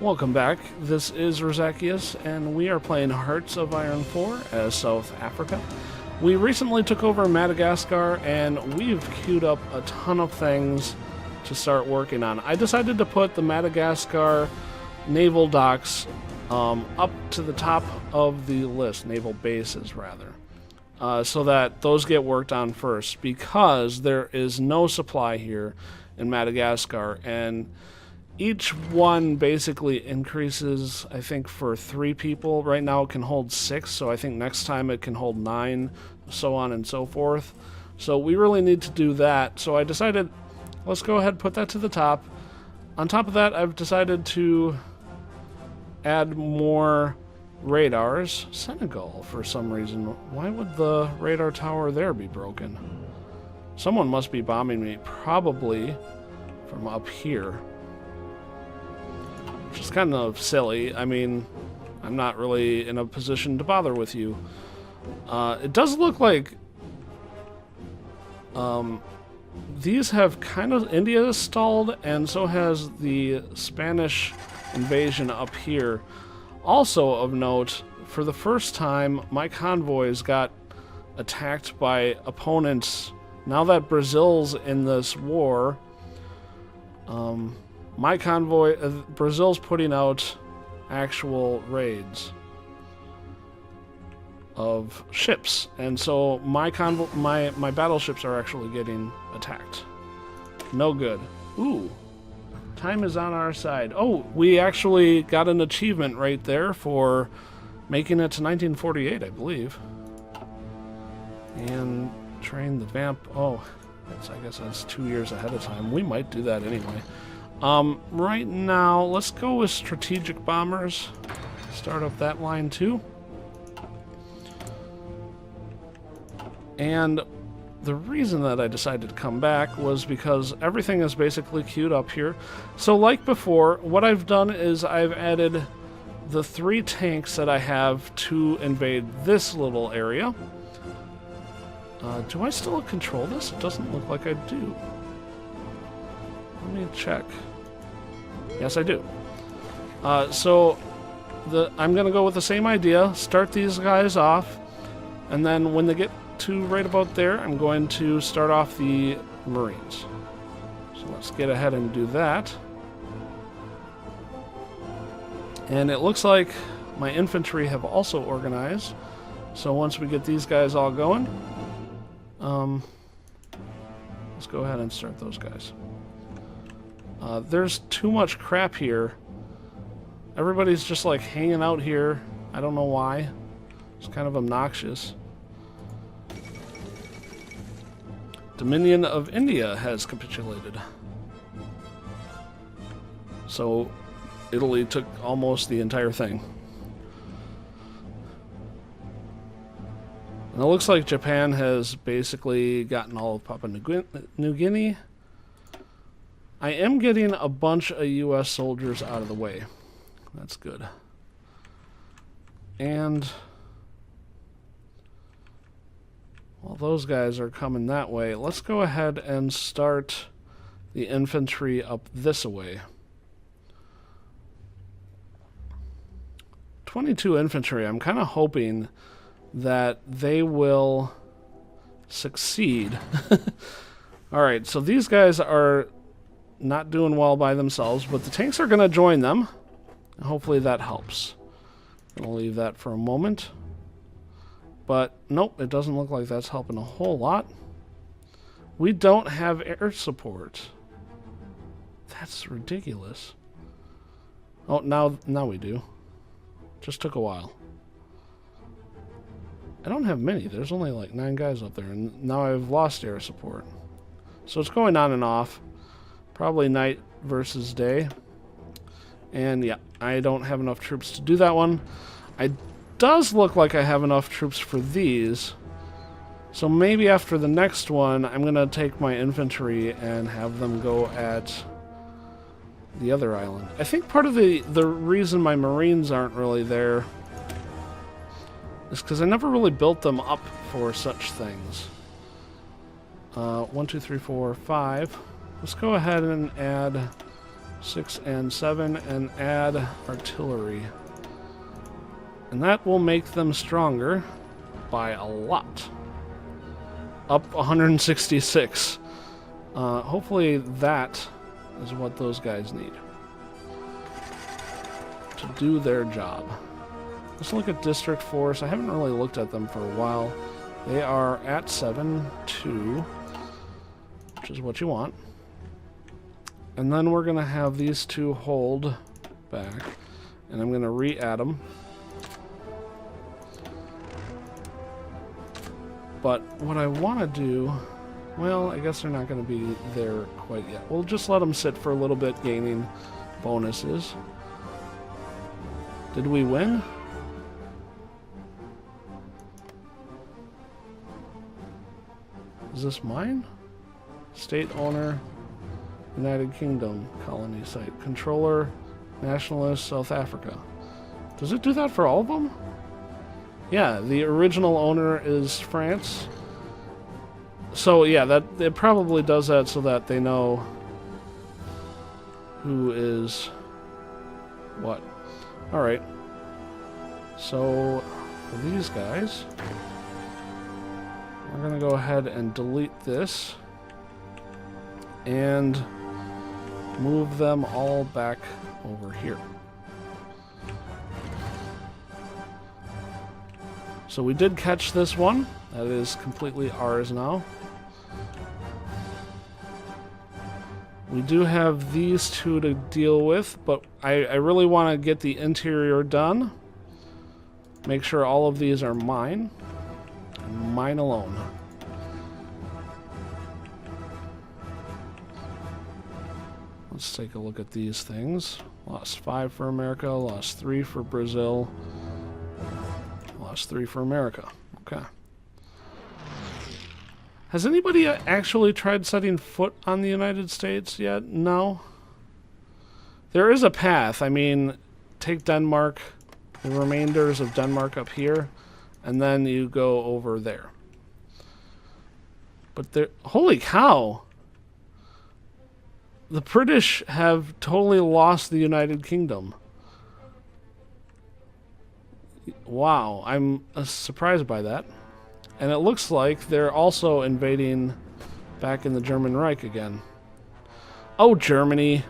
Welcome back. This is Razakius, and we are playing Hearts of Iron 4 as South Africa. We recently took over Madagascar, and we've queued up a ton of things to start working on. I decided to put the Madagascar naval docks up to the top of the list, naval bases rather, so that those get worked on first, because there is no supply here in Madagascar, and each one basically increases, I think, for 3 people. Right now it can hold 6, so I think next time it can hold 9, so on and so forth. So we really need to do that. So I decided, let's go ahead and put that to the top. On top of that, I've decided to add more radars. Senegal, for some reason. Why would the radar tower there be broken? Someone must be bombing me, probably from up here. Which is kind of silly. I mean, I'm not really in a position to bother with you. It does look like these have kind of... India stalled, and so has the Spanish invasion up here. Also of note, for the first time, my convoys got attacked by opponents. Now that Brazil's in this war, my convoy, Brazil's putting out actual raids of ships, and so my battleships are actually getting attacked. No good. Ooh, time is on our side. Oh, we actually got an achievement right there for making it to 1948, I believe. And train the vamp. Oh, I guess that's 2 years ahead of time. We might do that anyway. Right now, let's go with strategic bombers. Start up that line too. And the reason that I decided to come back was because everything is basically queued up here. So like before, what I've done is I've added the 3 tanks that I have to invade this little area. Do I still control this? It doesn't look like I do. Let me check. Yes, I do. So I'm going to go with the same idea. Start these guys off, and then when they get to right about there, I'm going to start off the Marines. So let's get ahead and do that. And it looks like my infantry have also organized. So once we get these guys all going, let's go ahead and start those guys. There's too much crap here. Everybody's just like hanging out here. I don't know why. It's kind of obnoxious. Dominion of India has capitulated. So Italy took almost the entire thing. And it looks like Japan has basically gotten all of Papua New Guinea. I am getting a bunch of US soldiers out of the way. That's good. And while those guys are coming that way, let's go ahead and start the infantry up this way. 22 infantry. I'm kind of hoping that they will succeed. Alright, so these guys are not doing well by themselves, but the tanks are going to join them. Hopefully that helps. I'll leave that for a moment. But nope, it doesn't look like that's helping a whole lot. We don't have air support. That's ridiculous. Oh, now we do. Just took a while. I don't have many. There's only like 9 guys up there, and now I've lost air support. So it's going on and off. Probably night versus day. And yeah, I don't have enough troops to do that one. It does look like I have enough troops for these. So maybe after the next one, I'm going to take my infantry and have them go at the other island. I think part of the reason my Marines aren't really there is because I never really built them up for such things. 1, 2, 3, 4, 5. Let's go ahead and add 6 and 7, and add artillery. And that will make them stronger by a lot. Up 166. Hopefully that is what those guys need to do their job. Let's look at District Force. I haven't really looked at them for a while. They are at 7-2, which is what you want. And then we're going to have these two hold back, and I'm going to re-add them. But what I want to do, well, I guess they're not going to be there quite yet. We'll just let them sit for a little bit, gaining bonuses. Did we win? Is this mine? State owner, United Kingdom, colony site. Controller, Nationalist, South Africa. Does it do that for all of them? Yeah, the original owner is France. So yeah, that it probably does that so that they know who is what. Alright. So for these guys, we're going to go ahead and delete this and move them all back over here. So we did catch this one. That is completely ours now. We do have these two to deal with, but I really want to get the interior done. Make sure all of these are mine. And mine alone. Let's take a look at these things. Lost 5 for America, lost 3 for Brazil, lost 3 for America. Okay. Has anybody actually tried setting foot on the United States yet? No. There is a path. I mean, take Denmark, the remainders of Denmark up here, and then you go over there. But there, holy cow! The British have totally lost the United Kingdom. Wow, I'm surprised by that. And it looks like they're also invading back in the German Reich again. Oh, Germany.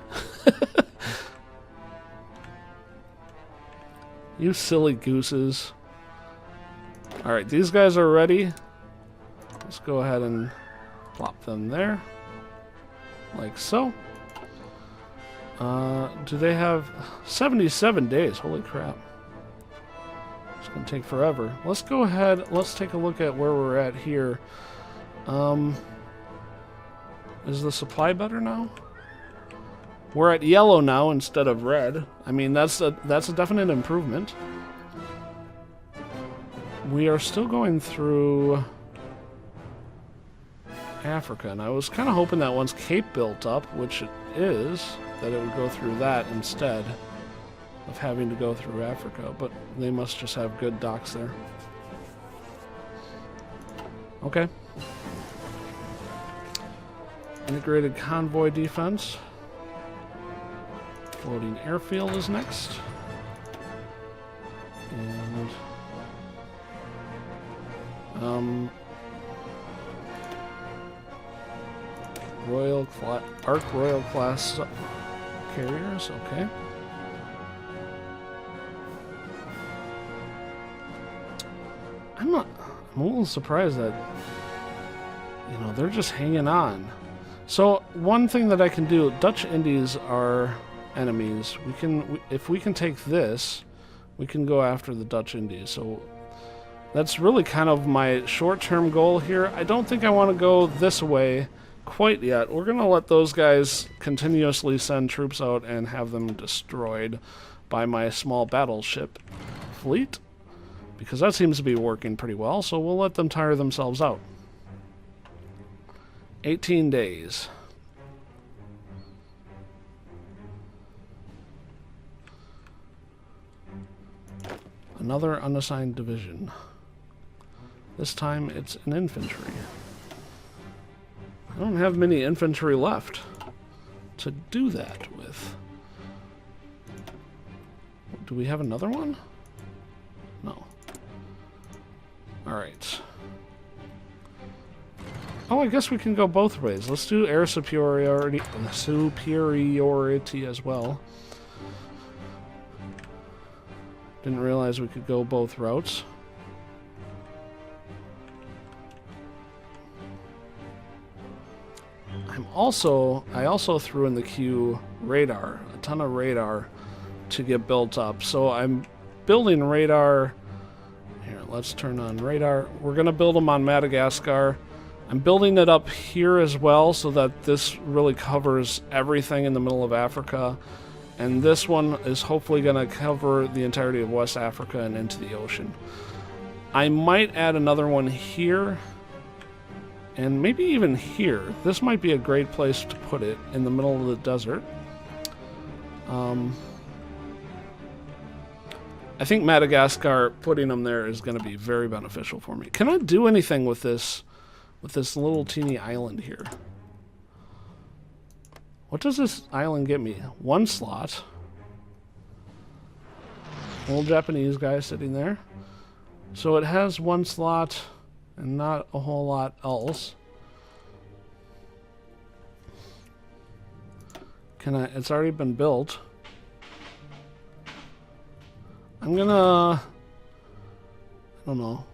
You silly gooses. Alright, these guys are ready. Let's go ahead and plop them there. Like so. Do they have 77 days? Holy crap. It's going to take forever. Let's go ahead. Let's take a look at where we're at here. Is the supply better now? We're at yellow now instead of red. I mean, that's a definite improvement. We are still going through Africa, and I was kind of hoping that once Cape built up, which it is, that it would go through that instead of having to go through Africa, but they must just have good docks there. Okay. Integrated convoy defense. Floating airfield is next. And Ark Royal class carriers, okay. I'm a little surprised that, you know, they're just hanging on. So one thing that I can do, Dutch Indies are enemies. If we can take this, we can go after the Dutch Indies. So that's really kind of my short-term goal here. I don't think I want to go this way quite yet. We're going to let those guys continuously send troops out and have them destroyed by my small battleship fleet, because that seems to be working pretty well, so we'll let them tire themselves out. 18 days. Another unassigned division. This time it's an infantry. I don't have many infantry left to do that with. Do we have another one? No. Alright. Oh, I guess we can go both ways. Let's do air superiority as well. Didn't realize we could go both routes. I also threw in the queue radar, a ton of radar to get built up. So I'm building radar. Here, let's turn on radar. We're going to build them on Madagascar. I'm building it up here as well so that this really covers everything in the middle of Africa. And this one is hopefully going to cover the entirety of West Africa and into the ocean. I might add another one here. And maybe even here. This might be a great place to put it, in the middle of the desert. I think Madagascar, putting them there is going to be very beneficial for me. Can I do anything with this little teeny island here? What does this island get me? 1 slot. Little Japanese guy sitting there. So it has 1 slot and not a whole lot else. It's already been built. I'm gonna, I don't know.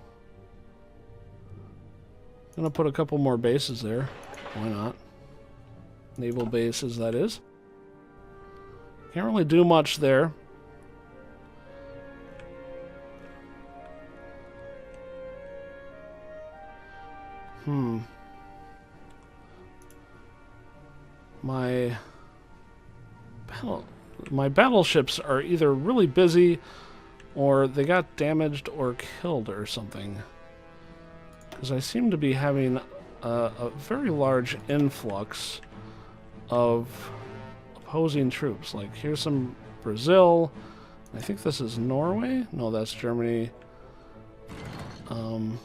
I'm gonna put a couple more bases there. Why not? Naval bases, that is. Can't really do much there. My battleships are either really busy or they got damaged or killed or something. Because I seem to be having a very large influx of opposing troops. Like, here's some Brazil. I think this is Norway? No, that's Germany. The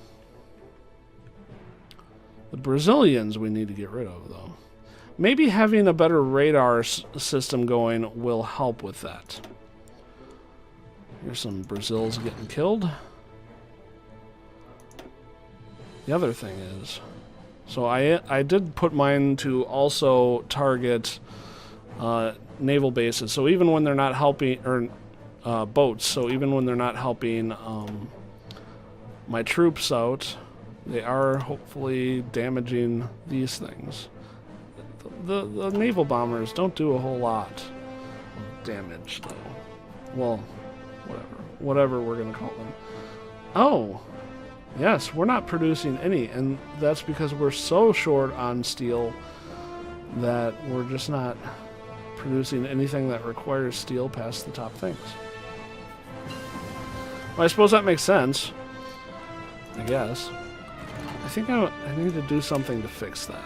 Brazilians we need to get rid of, though. Maybe having a better radar system going will help with that. Here's some Brazils getting killed. The other thing is, so I did put mine to also target naval bases. So even when they're not helping, or boats, so even when they're not helping my troops out, they are hopefully damaging these things. The naval bombers don't do a whole lot of damage, though. Well, whatever we're going to call them. Oh, yes, we're not producing any, and that's because we're so short on steel that we're just not producing anything that requires steel past the top things. Well, I suppose that makes sense, I guess. I think I need to do something to fix that.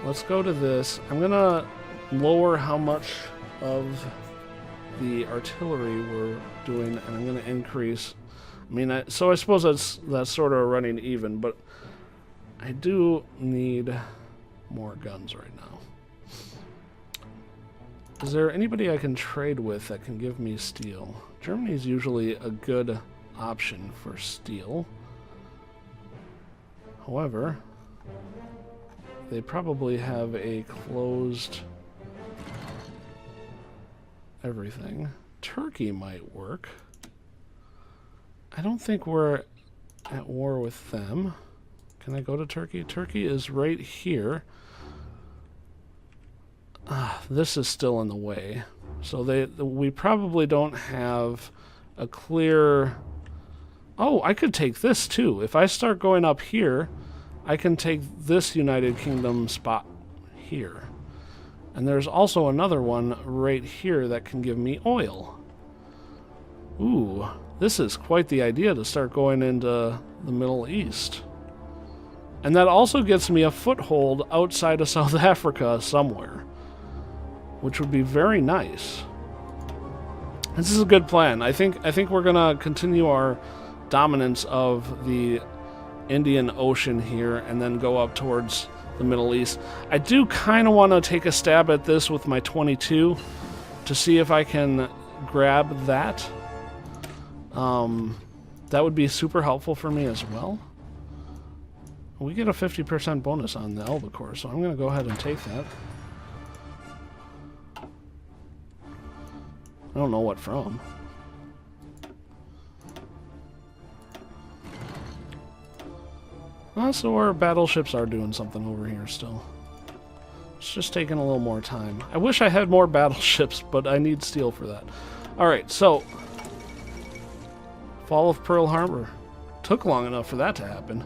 Let's go to this. I'm going to lower how much of the artillery we're doing, and I'm going to increase. I mean, so I suppose that's sort of running even, but I do need more guns right now. Is there anybody I can trade with that can give me steel? Germany's usually a good option for steel. However, they probably have a closed everything. Turkey might work. I don't think we're at war with them. Can I go to Turkey? Turkey is right here. This is still in the way. So we probably don't have a clear... Oh, I could take this too. If I start going up here, I can take this United Kingdom spot here. And there's also another one right here that can give me oil. Ooh, this is quite the idea to start going into the Middle East. And that also gets me a foothold outside of South Africa somewhere, which would be very nice. This is a good plan. I think we're gonna continue our dominance of the Indian Ocean here and then go up towards the Middle East. I do kind of want to take a stab at this with my 22 to see if I can grab that. That would be super helpful for me as well. We get a 50% bonus on the albacore, so I'm going to go ahead and take that. I don't know what from. So our battleships are doing something over here still. It's just taking a little more time. I wish I had more battleships, but I need steel for that. Alright, so... Fall of Pearl Harbor. Took long enough for that to happen.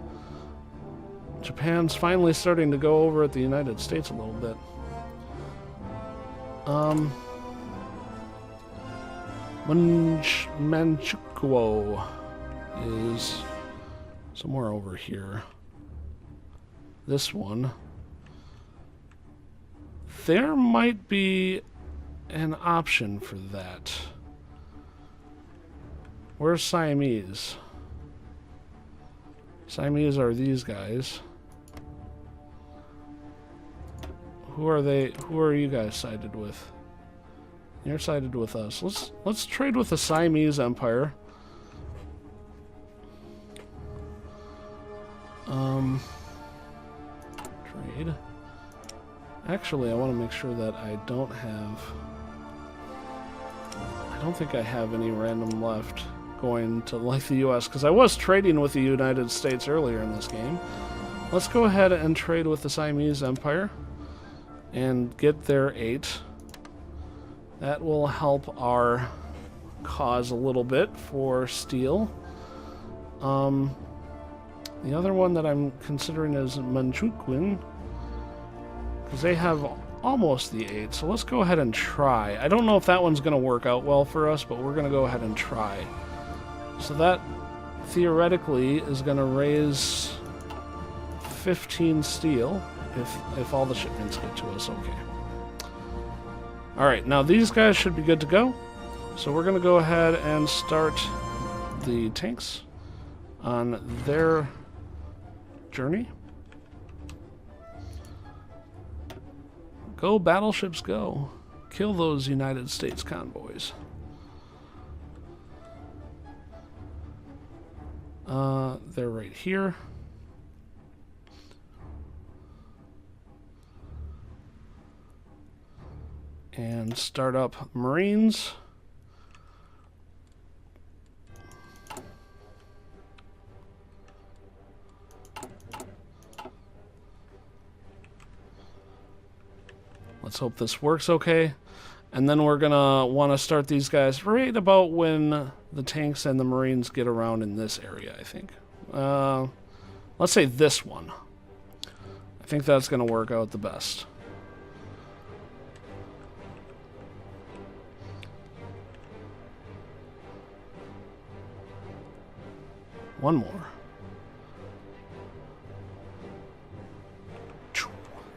Japan's finally starting to go over at the United States a little bit. Manchukuo is somewhere over here. This one. There might be an option for that. Where's Siamese? Siamese are these guys. Who are they? Who are you guys sided with? You're sided with us. Let's trade with the Siamese Empire. Trade. Actually, I want to make sure that I don't think I have any random left going to like the US, because I was trading with the United States earlier in this game. Let's go ahead and trade with the Siamese Empire and get their 8. That will help our cause a little bit for steel. The other one that I'm considering is Manchukuo, because they have almost the 8, so let's go ahead and try. I don't know if that one's going to work out well for us, but we're going to go ahead and try. So that theoretically is going to raise 15 steel if all the shipments get to us okay. Alright, now these guys should be good to go. So we're going to go ahead and start the tanks on their journey. Go, battleships, go. Kill those United States convoys. They're right here. And start up Marines. Let's hope this works okay. And then we're going to want to start these guys right about when the tanks and the Marines get around in this area, I think. Let's say this one. I think that's going to work out the best. One more.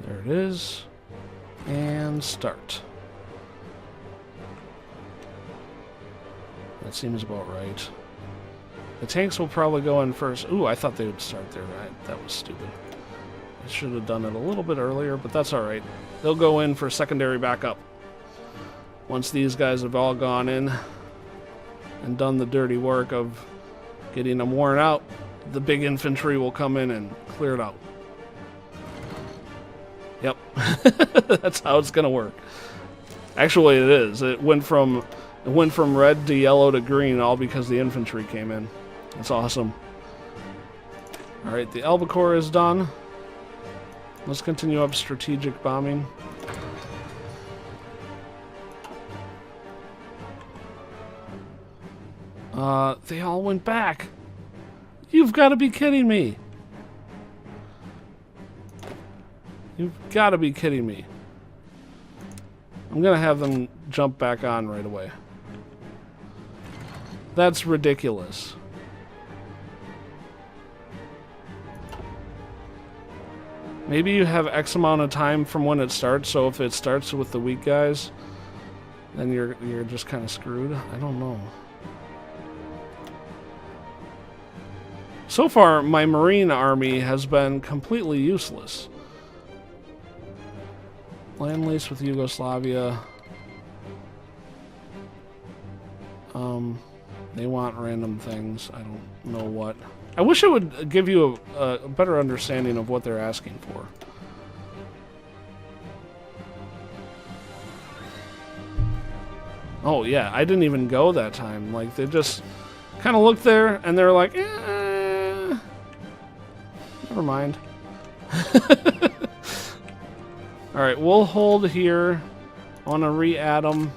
There it is. And start. That seems about right. The tanks will probably go in first. Ooh, I thought they would start there. That was stupid. I should have done it a little bit earlier, but that's alright. They'll go in for secondary backup. Once these guys have all gone in and done the dirty work of getting them worn out, the big infantry will come in and clear it out. Yep. That's how it's going to work. Actually, it is. It went from red to yellow to green all because the infantry came in. It's awesome. Alright, the albacore is done. Let's continue up strategic bombing. They all went back. You've got to be kidding me. You've got to be kidding me. I'm going to have them jump back on right away. That's ridiculous. Maybe you have X amount of time from when it starts, so if it starts with the weak guys, then you're just kind of screwed. I don't know. So far, my Marine army has been completely useless. Land lease with Yugoslavia. They want random things. I don't know what. I wish it would give you a better understanding of what they're asking for. Oh, yeah, I didn't even go that time. Like, they just kind of looked there, and they're like, never mind. Alright, we'll hold here. I want to re-add them.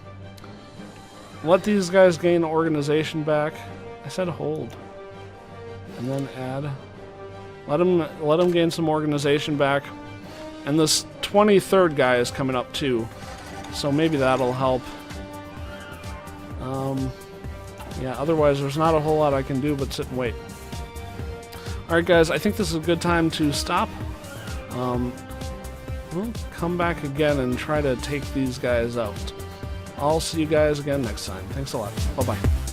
Let these guys gain organization back. I said hold. And then add. Let them gain some organization back. And this 23rd guy is coming up too. So maybe that'll help. Yeah, otherwise there's not a whole lot I can do but sit and wait. Alright guys, I think this is a good time to stop. We'll come back again and try to take these guys out. I'll see you guys again next time. Thanks a lot. Bye-bye.